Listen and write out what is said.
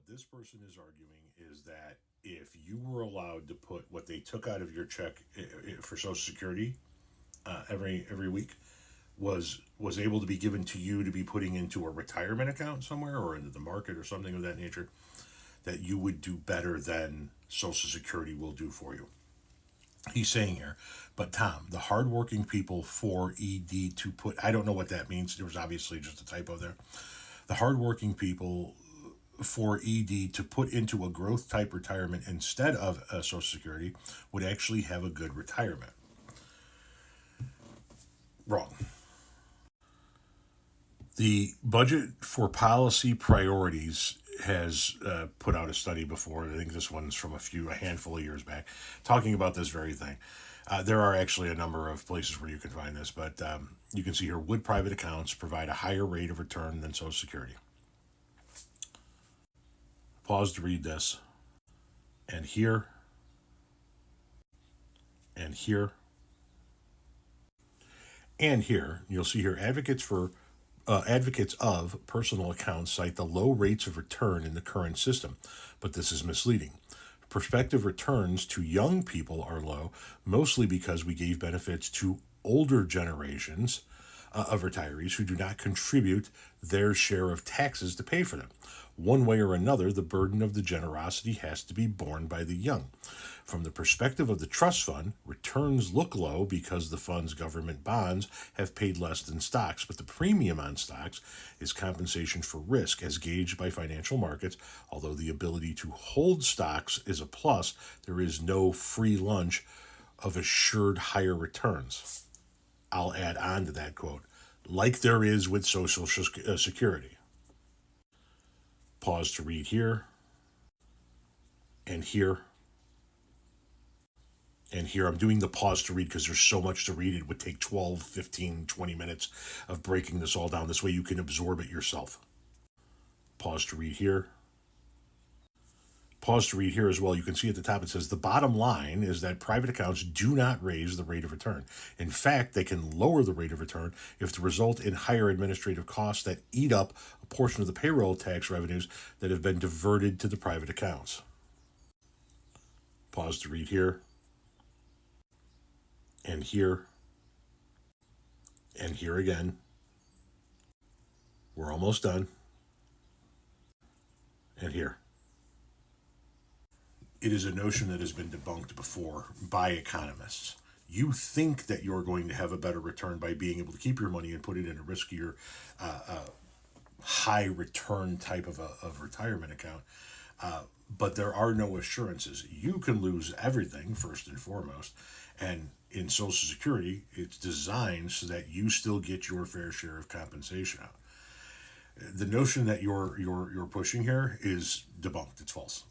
this person is arguing is that if you were allowed to put what they took out of your check for Social Security every week was able to be given to you to be putting into a retirement account somewhere or into the market or something of that nature, that you would do better than Social Security will do for you. He's saying here, but Tom, the hardworking people for ED to put, I don't know what that means. There was obviously just a typo there. The hardworking people for ED to put into a growth type retirement instead of Social Security would actually have a good retirement. Wrong. The Budget for Policy Priorities has put out a study before. I think this one's from a handful of years back, talking about this very thing. There are actually a number of places where you can find this, but you can see here, would private accounts provide a higher rate of return than Social Security? Pause to read this. And here, and here, and here, you'll see here, advocates of personal accounts cite the low rates of return in the current system, but this is misleading. Prospective returns to young people are low, mostly because we gave benefits to older generations of retirees who do not contribute their share of taxes to pay for them. One way or another, the burden of the generosity has to be borne by the young. From the perspective of the trust fund, returns look low because the fund's government bonds have paid less than stocks, but the premium on stocks is compensation for risk as gauged by financial markets. Although the ability to hold stocks is a plus, there is no free lunch of assured higher returns. I'll add on to that quote, like there is with Social Security. Pause to read here, and here, and here. I'm doing the pause to read because there's so much to read. It would take 12, 15, 20 minutes of breaking this all down. This way you can absorb it yourself. Pause to read here. Pause to read here as well. You can see at the top it says the bottom line is that private accounts do not raise the rate of return. In fact, they can lower the rate of return if they result in higher administrative costs that eat up a portion of the payroll tax revenues that have been diverted to the private accounts. Pause to read here. And here. And here again. We're almost done. And here. It is a notion that has been debunked before by economists. You think that you're going to have a better return by being able to keep your money and put it in a riskier, high return type of retirement account. But there are no assurances. You can lose everything, first and foremost. And in Social Security, it's designed so that you still get your fair share of compensation out. The notion that you're pushing here is debunked. It's false.